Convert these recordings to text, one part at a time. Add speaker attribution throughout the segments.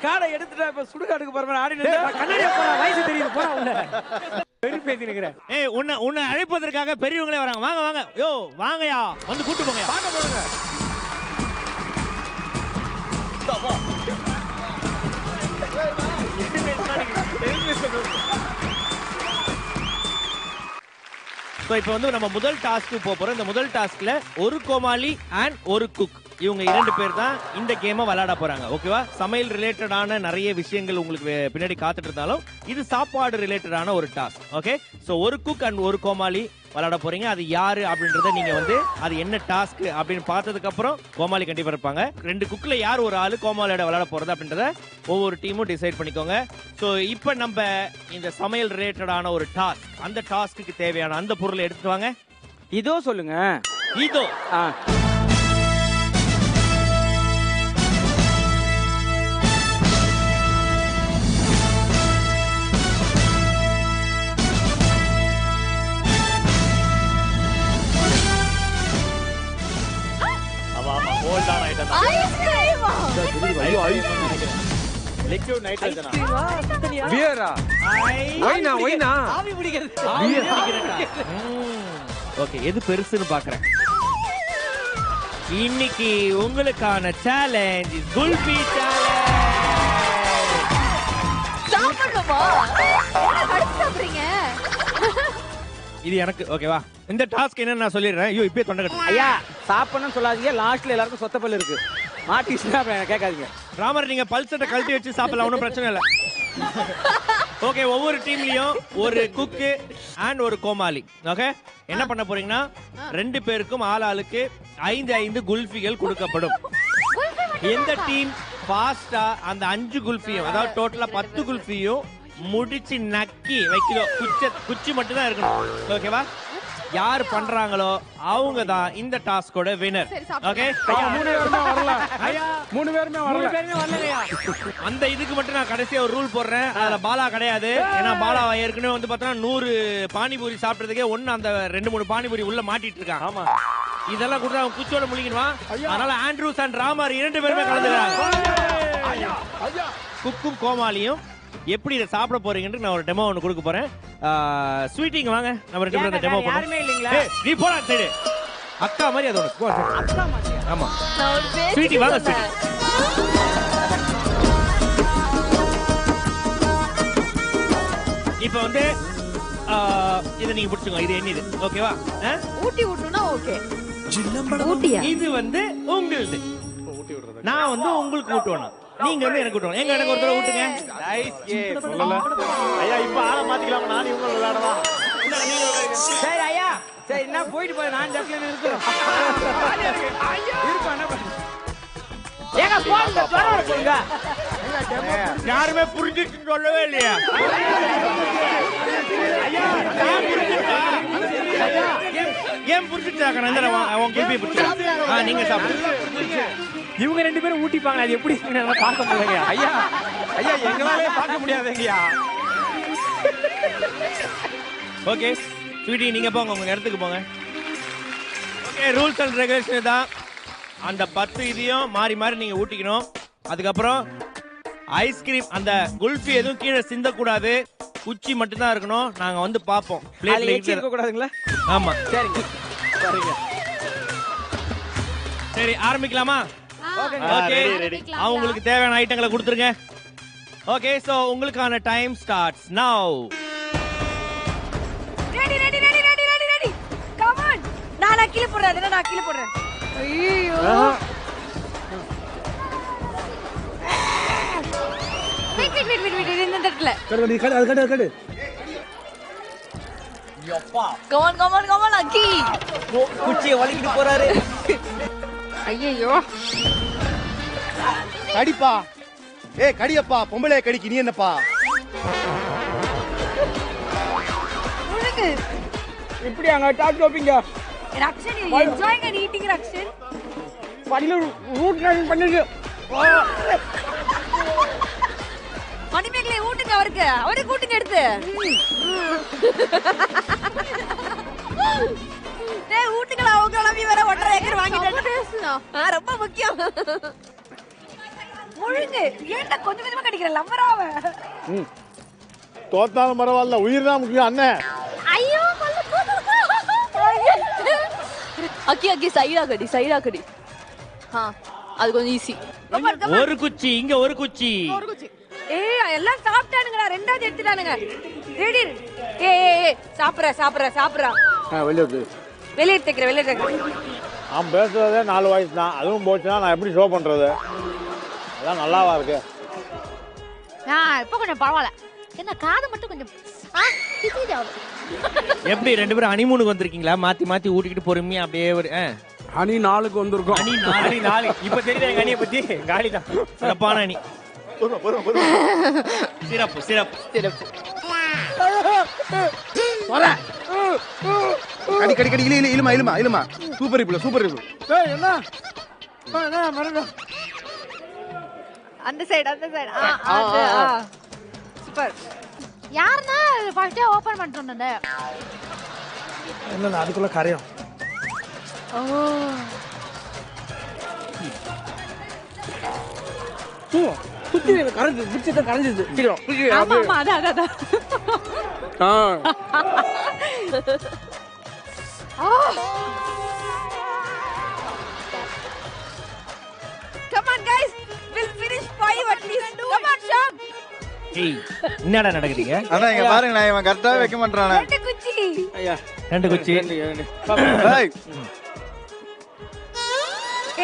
Speaker 1: காடை எடுத்துட்டா இப்ப சுடுகாடுக்கு போறவன் ஆடி கண்ணாடியா போறா வயசு தெரியுது போறா உள்ள பெரிய பேசி நிக்கிறேன்.
Speaker 2: ஏய் உன்னை அழைப்பதற்காக பெரியவங்களே வராங்க. வாங்க வாங்க. யோ வாங்கயா வந்து கூட்டு போங்க.
Speaker 1: வாங்க போடுங்க.
Speaker 2: ஸோ இப்போ வந்து நம்ம முதல் டாஸ்க்கு போறோம். இந்த முதல் டாஸ்க்ல ஒரு கோமாளி அண்ட் ஒரு குக் இவங்க 2 பேர் தான் இந்த கேமை விளையாட போறாங்க. ஓகேவா? சமையல் ரிலேட்டடான நிறைய விஷயங்கள் உங்களுக்கு பின்னாடி காத்துட்டு இருந்தாலும் இது சாப்பாடு ரிலேட்டடான ஒரு டாஸ்க். ஓகே, ஸோ ஒரு குக் அண்ட் ஒரு கோமாளி விளையாட போறீங்க. அது யாரு அப்படின்றத நீங்க வந்து அது என்ன டாஸ்க் அப்படின்னு பார்த்ததுக்கு அப்புறம் கோமாளி கண்டிப்பா இருப்பாங்க. 2 குக்ல யார் ஒரு ஆளு கோமாளியோட விளையாட போறது அப்படின்றத ஒவ்வொரு டீமும் டிசைட் பண்ணிக்கோங்க. ஸோ இப்போ நம்ம இந்த சமையல் ரிலேட்டடான ஒரு டாஸ்க், அந்த டாஸ்க்கு தேவையான அந்த பொருளை எடுத்துட்டு வாங்க.
Speaker 1: இதோ சொல்லுங்க.
Speaker 2: இதோ ஓகே, எது பெருசுன்னு பாக்குறேன். இன்னைக்கு உங்களுக்கான சேலஞ்ச் குல்பி சேலஞ்ச். இது எனக்கு ஓகேவா? இந்த டாஸ்க் என்ன நான் சொல்லிடுறேன். ஐயோ இப்பயே தொண்டை கட்டு.
Speaker 1: ஐயா சாப்பிடணும்னு சொல்லாதீங்க. லாஸ்ட்ல எல்லாருக்கும் சொத்த பல்லு இருக்கு. மாட்டிச்சுன்னா கேட்காதீங்க.
Speaker 2: ராமர் நீங்க பல்சட்டை கழட்டி வச்சு சாப்பிடலாம், ஒன்றும் பிரச்சனை இல்லை. ஓகே, ஒவ்வொரு டீம்லயும் ஒரு குக்கு அண்ட் ஒரு கோமாளி. ஓகே, என்ன பண்ண போறீங்கன்னா 2 பேருக்கும் ஆளுக்கு 5 குல்ஃபிகள் கொடுக்கப்படும். எந்த டீம் ஃபாஸ்டா அந்த 5 குல்ஃபியும், அதாவது டோட்டலா 10 குல்ஃபியும் முடிச்சு நக்கி வைக்கிறோ, குச்சி மட்டும் தான் இருக்கணும். ஓகேவா? யார் பண்றாங்களோ அவங்க தான் இந்த டாஸ்கோட வினர். ஓகே,
Speaker 1: 3 பேருமே வரல. ஐயா 3 பேருமே வரலையா?
Speaker 2: அந்த இதுக்கு மட்டும் நான் கடைசியா ஒரு ரூல் போடுறேன். அதுல பாலா கிடையாது. ஏன்னா பாலா ஏற்கனவே வந்து பார்த்தா 100 பானிபூரி சாப்பிட்டதுக்கே அந்த 2-3 பானிபூரி உள்ள மாட்டிட்டு இருக்கான்.
Speaker 1: ஆமா,
Speaker 2: இதெல்லாம் கூட அவன் குச்சோட முழிக்கணுமா? அதனால ஆண்ட்ரூஸ் அண்ட் ராமர் 2 பேருமே கலந்துக்கிறாங்க. குக்கும் கோமாளியும் எப்படி இதை சாப்பிட போறீங்கன்னு நான் ஒரு டெமோ ஒன்று கொடுக்க போறேன். ஸ்வீட்டிங் வாங்க, நம்ம 2 பேரும் டெமோ பண்ணுவோம்.
Speaker 1: யாருமே இல்லீங்களா?
Speaker 2: நீ போடா சைடு. அக்கா மாதிரி அது ஒன்று.
Speaker 1: அக்கா மாதிரி.
Speaker 2: ஆமா, ஸ்வீட்டி வாங்க. ஸ்வீட்டி இப்போ வந்து இதை நீங்க பிடிச்சுக்கோங்க. இது என்னது? ஓகேவா?
Speaker 3: ஊட்டி விட்டுனா ஓகே. ஊட்டியா?
Speaker 2: இது வந்து உங்களுது. நான் வந்து உங்களுக்கு ஊட்டுவேன், நீங்க வந்து எனக்கு ஊட்டுவோம். எனக்கு ஒரு தடவை ஊட்டுங்க.
Speaker 1: ஐயா இப்ப ஆள மாத்திக்கலாம். நான் இவங்க விளையாடவா? சரி ஐயா, சரி என்ன போயிட்டு போய் நான் ஜப்ல இருக்கிறோம். ஏங்க போங்க, தரவர போங்க.
Speaker 2: யாருமே புரிஞ்சிட்டு சொல்லவே இல்லையா? ஏன் புரிஞ்சுட்டாங்க? நீங்க சாப்பிடுங்க.
Speaker 1: இவங்க 2 பேரும் ஊட்டிப்பாங்க. அது எப்படி பார்க்க முடியல. ஐயா ஐயா எங்களாலே பார்க்க முடியாதுங்கய்யா.
Speaker 2: ஓகே ஸ்வீட்டி, நீங்க போங்க, உங்க இடத்துக்கு போங்க. ஓகே, ரூல்ஸ் அண்ட் ரெகுலேஷன் தான். அந்த 10 இதையும் மாறி மாறி நீங்க ஊட்டிக்கணும். அதுக்கப்புறம் ஐஸ்கிரீம், அந்த குல்ஃபி எதுவும் கீழே சிந்தக்கூடாது, குச்சி மட்டும் தான் இருக்கணும். நாங்க வந்து பாப்போம். பிளேட்ல இருக்க கூடாதுங்களா? ஆமா, சரிங்க. சரி, ஆரம்பிக்கலாமா? ஓகே, அவங்களுக்கு தேவையான ஐட்டங்களை கொடுத்துருங்க. ஓகே, சோ உங்களுக்கான டைம் ஸ்டார்ட்ஸ் நவ.
Speaker 3: Ready ready ready ready ready ready. Come on. நான் கீழ போறேன். நான் கீழ போறேன். ஐயோ. வெயிட் இந்த இடத்துல. கடு. யப்பா. கம் ஆன் அக்கி.
Speaker 1: குச்சியை வலிக்கிட்டு போறாரு.
Speaker 3: ஐயோ.
Speaker 4: கடிப்பா. கடியப்பா. பொம்பளை கடிக்கு நீ என்னப்பா?
Speaker 3: உனக்கு
Speaker 1: இப்படி அங்க டாட் கோப்பிங்க.
Speaker 3: Rakshan, you enjoying and eating Rakshan?
Speaker 1: படில ரூட் ரைடிங் பண்ணிரு.
Speaker 3: மணிமேகலை ஊட்டுங்க அவருக்கு. அவரே கூட்டுங்க எடுத்து. டேய் ஊட்டுங்களா, அவங்க நம்பி வேற 1.5 ஏக்கர் வாங்கிட்டாங்க. ரொம்ப முக்கியம். முழுங்கு ஏன்டா கொஞ்சம் கொஞ்சமா கடிக்கிற லவ்வராவ
Speaker 4: தோத்தாலும் பரவாயில்ல உயிர் தான் முக்கியம் அண்ணன்.
Speaker 3: ஐயோ
Speaker 5: அக்கி அக்கி சைடா கடி அது கொஞ்சம் ஈஸி.
Speaker 2: ஒரு குச்சி இங்க ஒரு குச்சி.
Speaker 3: ஏய் எல்லாம் சாப்பிட்டானுங்கடா ரெண்டாவது எடுத்துட்டானுங்க. ரெடி ஏய் சாப்பிடுறா வெளியே எடுத்துக்கிறேன்.
Speaker 4: அவன் பேசுறதே 4 வயசு தான், அதுவும் போச்சுன்னா நான் எப்படி ஷோ பண்றது? அதான் நல்லாவா இருக்கு.
Speaker 3: இப்போ கொஞ்சம் பரவாயில்ல. என்ன காது மட்டும் கொஞ்சம்
Speaker 2: எப்படி 2 பேரும் ஹனிமூனுக்கு வந்திருக்கீங்களா? மாத்தி மாத்தி ஊட்டிக்கிட்டு பொறுமையா அப்படியே ஒரு
Speaker 6: அணி 4க்கு வந்திருக்கோம்.
Speaker 2: அணி 4 இப்ப தெரியல எங்க அணியை பத்தி. காலி தான் சிறப்பான அணி. சிறப்பு
Speaker 4: கடி இழுமா சூப்பர் சூப்பர். என்ன
Speaker 3: அந்த சைடு சூப்பர். யாருன்னா ஃபர்ஸ்டே ஓபன் பண்ணிட்டு வந்தே.
Speaker 6: என்ன அதுக்குள்ள கரையும்.
Speaker 3: ஓ
Speaker 6: குச்சி கரைஞ்சு குச்சி தான் கரைஞ்சது.
Speaker 3: ஆமா அதான் Come on guys, we'll finish 5 at least. Come on Sham.
Speaker 2: ஏய் என்னடா நடக்குதுங்க?
Speaker 7: அண்ணா இங்க பாருங்க, நான் இவன் கரெக்டா வைக்க மாட்டானே.
Speaker 3: ரெண்டு குச்சி.
Speaker 6: ஐயா
Speaker 2: 2 குச்சி.
Speaker 7: ஏய்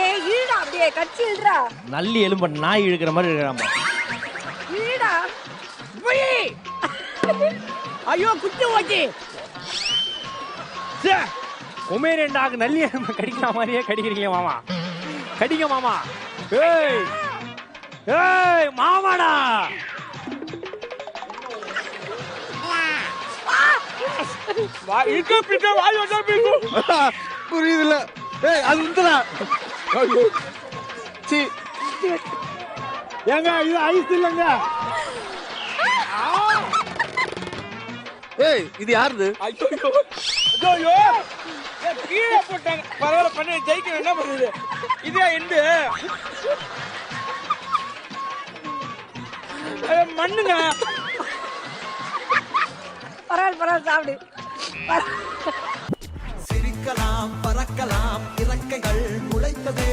Speaker 3: ஏய் ஈடா அப்படியே கச்சி இழுடா.
Speaker 2: நல்லி எலும்ப நாய் இழுக்கிற மாதிரி இழுக்கறாமா.
Speaker 3: ஈடா.
Speaker 1: ஐயோ குச்சி ஓச்சி குமேரன் டாக் நல்லி எலும்ப கடிக்கிற மாதிரியே கடிக்கிறீங்க மாமா. கடிங்க மாமா. ஏய் ஏய் மாமாடா.
Speaker 4: புரியுதுல. ஏய் அது உந்தடா. ஐயோ சி
Speaker 6: ஏங்க இது ஐஸ் இல்லங்க.
Speaker 4: ஏய் இது யாருது?
Speaker 1: ஐயோ கீழே போட்டாங்க. பரவாயில்ல பண்ணி ஜெயிக்க என்ன பண்ணுது? இதே எண்டு மண்ணுங்க.
Speaker 3: பரவாயில்ல சாப்பிடு.
Speaker 8: சிரிக்கலாம் பறக்கலாம் இறக்கைகள் முளைத்ததே